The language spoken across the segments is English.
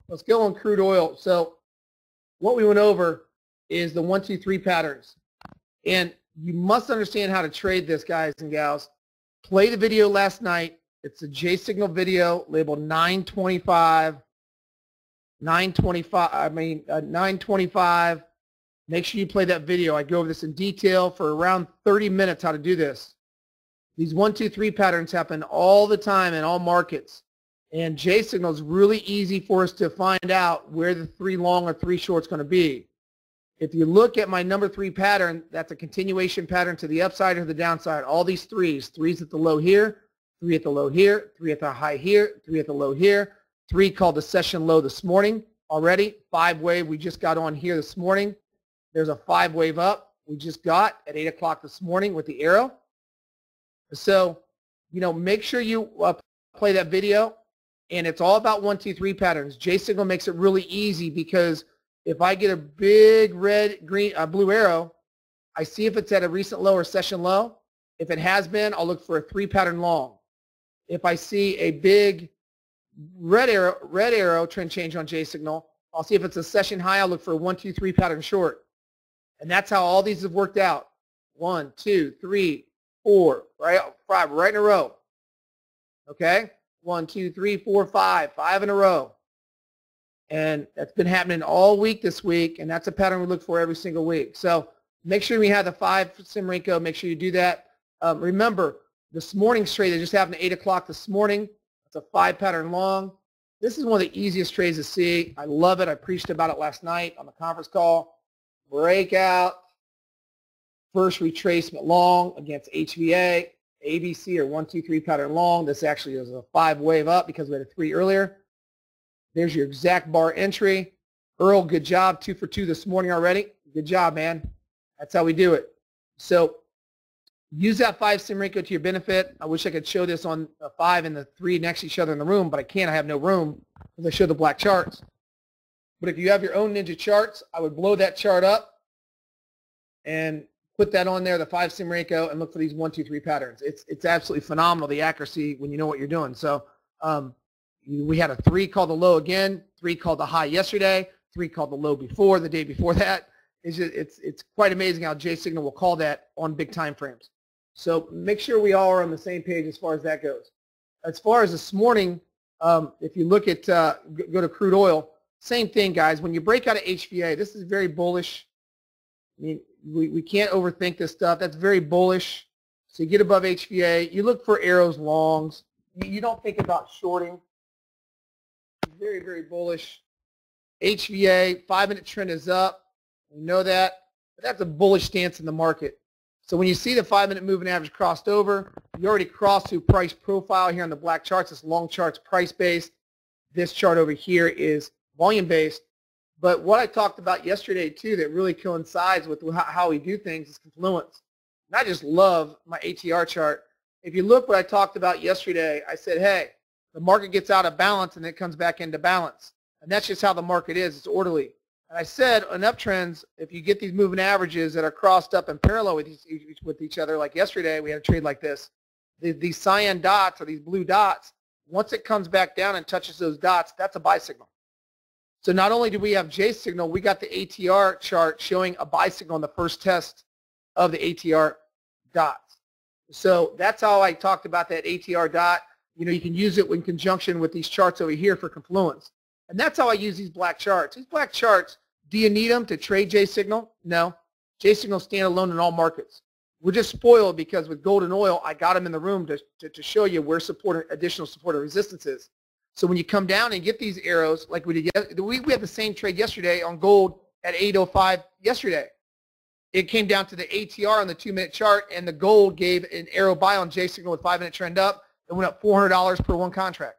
Let's go on crude oil. So what we went over is the 1, 2, 3 patterns. And you must understand how to trade this, guys and gals. Play the video last night. It's a JaySignal video labeled 925. 925. Make sure you play that video. I go over this in detail for around 30 minutes how to do this. These 1, 2, 3 patterns happen all the time in all markets. And JaySignal is really easy for us to find out where the 3 long or 3 short is going to be. If you look at my number 3 pattern, that's a continuation pattern to the upside or the downside. All these threes at the low here, 3 at the low here, 3 at the high here, 3 at the low here, 3 called the session low this morning already. 5 wave we just got on here this morning. There's a 5 wave up we just got at 8 o'clock this morning with the arrow. So, make sure you play that video. And it's all about 1, 2, 3 patterns. JaySignal makes it really easy because if I get a big red, green, blue arrow, I see if it's at a recent low or session low. If it has been, I'll look for a 3 pattern long. If I see a big red arrow trend change on JaySignal, I'll see if it's a session high. I'll look for a 1, 2, 3 pattern short. And that's how all these have worked out. 1, 2, 3, 4, right, 5, right in a row. Okay? 1, 2, 3, 4, 5 in a row. And that's been happening all week this week, and that's a pattern we look for every single week. So make sure we have the 5 Simrenko. Make sure you do that. Remember, this morning's trade that just happened at 8 o'clock this morning. It's a 5 pattern long. This is one of the easiest trades to see. I love it. I preached about it last night on the conference call. Breakout, first retracement long against HVA, ABC or 1, 2, 3 pattern long. This actually is a 5 wave up because we had a 3 earlier. There's your exact bar entry. Earl, good job. 2 for 2 this morning already. Good job, man. That's how we do it. So use that 5 Simrenko to your benefit. I wish I could show this on a 5 and the 3 next to each other in the room, but I can't. I have no room because I show the black charts. But if you have your own ninja charts, I would blow that chart up and put that on there, the 5 Simrenko, and look for these 1, 2, 3 patterns. It's absolutely phenomenal, the accuracy when you know what you're doing. So we had a 3 called the low again, 3 called the high yesterday, 3 called the low before, the day before that. It's quite amazing how JaySignal will call that on big time frames. So make sure we all are on the same page as far as that goes. As far as this morning, if you look at, go to crude oil, same thing, guys. When you break out of HVA, this is very bullish. I mean, we can't overthink this stuff. That's very bullish. So you get above HVA. You look for arrows longs. You don't think about shorting. Very, very bullish. HVA, 5-minute trend is up. We know that. But that's a bullish stance in the market. So when you see the 5-minute moving average crossed over, you already crossed through price profile here on the black charts. This long chart's price-based. This chart over here is volume-based. But what I talked about yesterday, too, that really coincides with how we do things is confluence. And I just love my ATR chart. If you look what I talked about yesterday, I said, hey, the market gets out of balance and then it comes back into balance. And that's just how the market is. It's orderly. And I said on uptrends, if you get these moving averages that are crossed up and parallel with each other, like yesterday, we had a trade like this. These cyan dots or these blue dots, once it comes back down and touches those dots, that's a buy signal. So not only do we have JaySignal, we got the ATR chart showing a buy signal on the first test of the ATR dots. So that's how I talked about that ATR dot. You can use it in conjunction with these charts over here for confluence. And that's how I use these black charts. These black charts, do you need them to trade JaySignal? No. JaySignal stand alone in all markets. We're just spoiled because with gold and oil, I got them in the room to show you where additional support or resistance is. So when you come down and get these arrows, like we did, we had the same trade yesterday on gold at 805 yesterday. It came down to the ATR on the 2-minute chart, and the gold gave an arrow buy on JaySignal with 5-minute trend up. It went up $400 per one contract.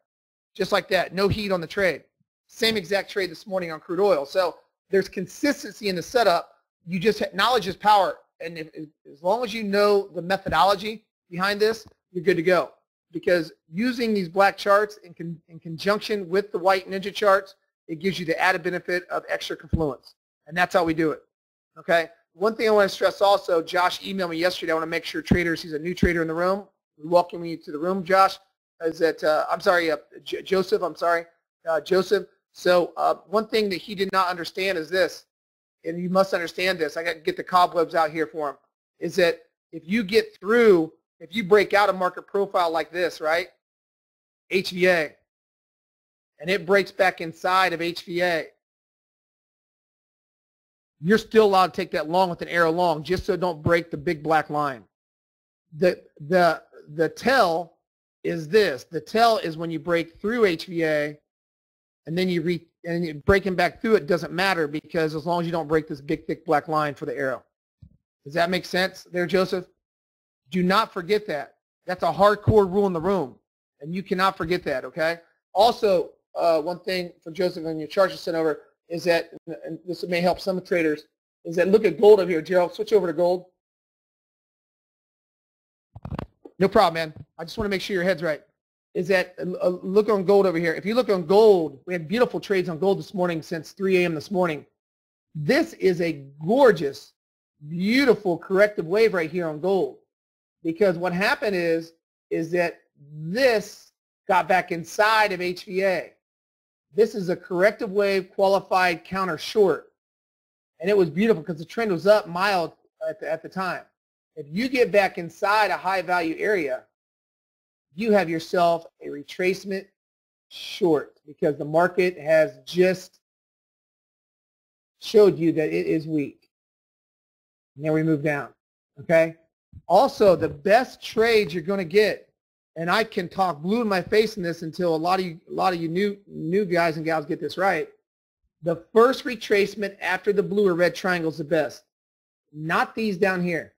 Just like that. No heat on the trade. Same exact trade this morning on crude oil. So there's consistency in the setup. You just knowledge is power. And as long as you know the methodology behind this, you're good to go. Because using these black charts in conjunction with the white ninja charts, it gives you the added benefit of extra confluence. And that's how we do it. Okay? One thing I want to stress also, Josh emailed me yesterday. I want to make sure traders, he's a new trader in the room. We welcome you to the room, Josh. Is that, I'm sorry, Joseph, I'm sorry. Joseph. So one thing that he did not understand is this, and you must understand this. I got to get the cobwebs out here for him, is that if you get through, if you break out a market profile like this, right, HVA, and it breaks back inside of HVA, you're still allowed to take that long with an arrow long, just so it don't break the big black line. The tell is this. The tell is when you break through HVA, and then you breaking back through it doesn't matter, because as long as you don't break this big thick black line for the arrow. Does that make sense there, Joseph? Do not forget that. That's a hardcore rule in the room, and you cannot forget that, okay? Also, one thing for Joseph on your chart you sent over is that, and this may help some traders, is that look at gold over here. Gerald, switch over to gold. No problem, man. I just want to make sure your head's right. Is that, look on gold over here. If you look on gold, we had beautiful trades on gold this morning since 3 a.m. this morning. This is a gorgeous, beautiful corrective wave right here on gold. Because what happened is that this got back inside of HVA. This is a corrective wave qualified counter short. And it was beautiful because the trend was up mild at the time. If you get back inside a high value area, you have yourself a retracement short, because the market has just showed you that it is weak. And then we move down, okay? Also, the best trades you're going to get, and I can talk blue in my face in this until a lot of you new guys and gals get this right. The first retracement after the blue or red triangle is the best. Not these down here.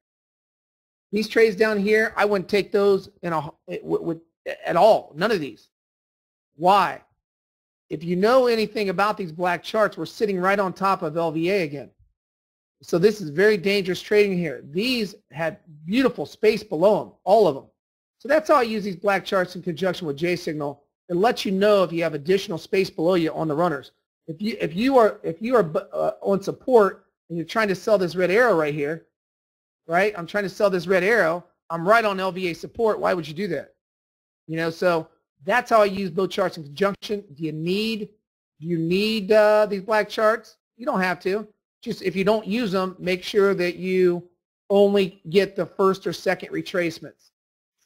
These trades down here, I wouldn't take those at all. None of these. Why? If you know anything about these black charts, we're sitting right on top of LVA again. So this is very dangerous trading here. These had beautiful space below them, all of them. So that's how I use these black charts in conjunction with JaySignal. It lets you know if you have additional space below you on the runners. If you are on support and you're trying to sell this red arrow right here, right? I'm trying to sell this red arrow. I'm right on LVA support. Why would you do that? You know, so that's how I use both charts in conjunction. Do you need these black charts? You don't have to. Just if you don't use them, make sure that you only get the first or second retracements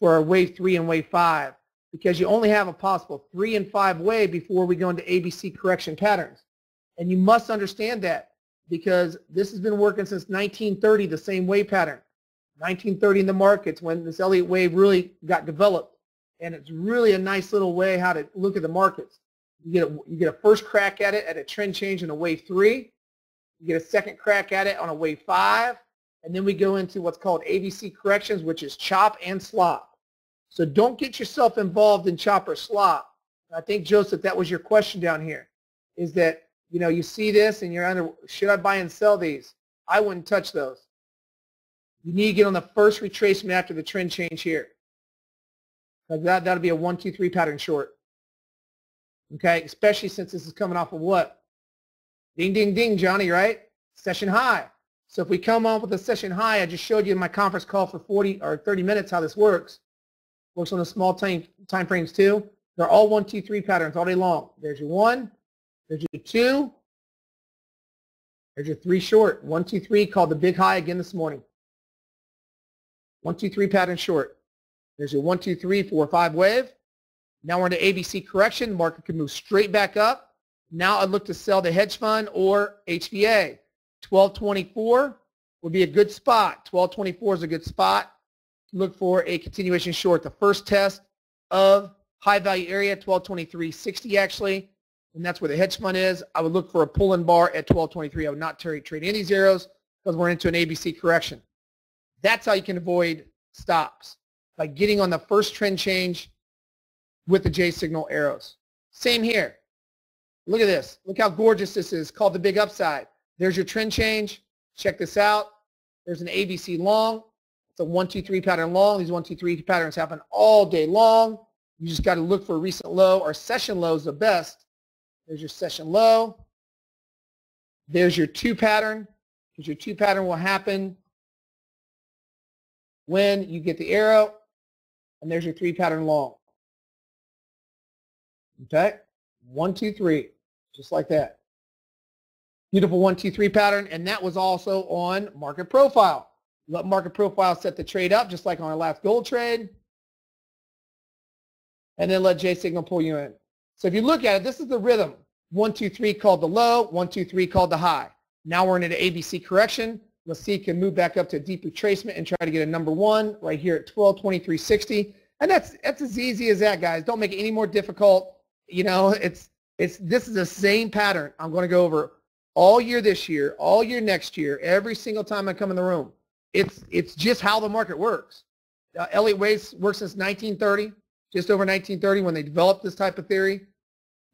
for wave 3 and wave 5, because you only have a possible 3 and 5 wave before we go into ABC correction patterns. And you must understand that, because this has been working since 1930, the same wave pattern. 1930 in the markets, when this Elliott wave really got developed. And it's really a nice little way how to look at the markets. You get a first crack at it at a trend change in a wave 3. You get a second crack at it on a wave 5. And then we go into what's called ABC corrections, which is chop and slop. So don't get yourself involved in chop or slop. I think, Joseph, that was your question down here, is that, you know, you see this and you're under, should I buy and sell these? I wouldn't touch those. You need to get on the first retracement after the trend change here. That'll be a 1, 2, 3 pattern short. Okay, especially since this is coming off of what? Ding, ding, ding, Johnny, right? Session high. So if we come on with a session high, I just showed you in my conference call for 40 or 30 minutes how this works. Works on the small time frames too. They're all 1, 2, 3 patterns all day long. There's your 1, there's your 2, there's your 3 short. 1, 2, 3 called the big high again this morning. 1, 2, 3 pattern short. There's your 1, 2, 3, 4, 5 wave. Now we're into ABC correction. The market can move straight back up. Now I'd look to sell the hedge fund or HVA. 1224 would be a good spot. 1224 is a good spot. Look for a continuation short. The first test of high value area, 1223.60 actually, and that's where the hedge fund is. I would look for a pull-in bar at 1223. I would not trade any of these arrows because we're into an ABC correction. That's how you can avoid stops, by getting on the first trend change with the JaySignal arrows. Same here. Look at this. Look how gorgeous this is, called the big upside. There's your trend change. Check this out. There's an ABC long. It's a 1, 2, 3 pattern long. These 1, 2, 3 patterns happen all day long. You just got to look for a recent low, or session low is the best. There's your session low. There's your 2 pattern, because your 2 pattern will happen when you get the arrow. And there's your 3 pattern long. Okay? 1, 2, 3. just like that. Beautiful 1, 2, 3 pattern, and that was also on market profile. Let market profile set the trade up, just like on our last gold trade, and then let JaySignal pull you in. So if you look at it, this is the rhythm. 1, 2, 3 called the low, 1, 2, 3 called the high. Now we're in an ABC correction. Let's see if it can move back up to a deep retracement and try to get a number 1 right here at 1223.60. And that's as easy as that, guys. Don't make it any more difficult. You know, this is the same pattern I'm going to go over all year this year, all year next year, every single time I come in the room. It's just how the market works. Elliott Wave's worked since 1930, just over 1930 when they developed this type of theory.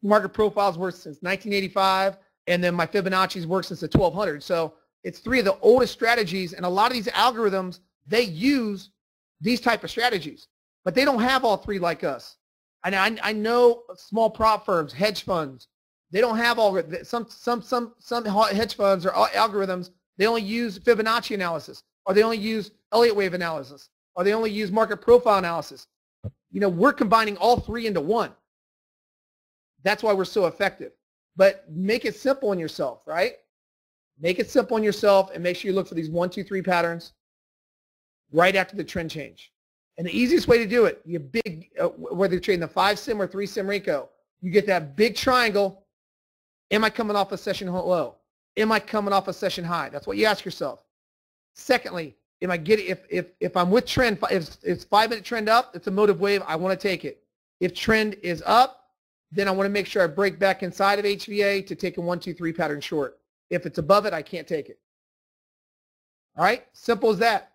Market profiles worked since 1985, and then my Fibonacci's worked since the 1200s. So it's 3 of the oldest strategies, and a lot of these algorithms, they use these type of strategies, but they don't have all 3 like us. And I know small prop firms, hedge funds, they don't have all some hedge funds or algorithms. They only use Fibonacci analysis, or they only use Elliott Wave analysis, or they only use market profile analysis. You know, we're combining all 3 into one. That's why we're so effective. But make it simple on yourself, right? Make it simple on yourself, and make sure you look for these 1, 2, 3 patterns right after the trend change. And the easiest way to do it, you big, whether you're trading the 5 sim or 3 sim Rico, you get that big triangle. Am I coming off a session low? Am I coming off a session high? That's what you ask yourself. Secondly, am I getting, if I'm with trend, if it's 5-minute trend up, it's a motive wave, I want to take it. If trend is up, then I want to make sure I break back inside of HVA to take a 1, 2, 3 pattern short. If it's above it, I can't take it. All right, simple as that.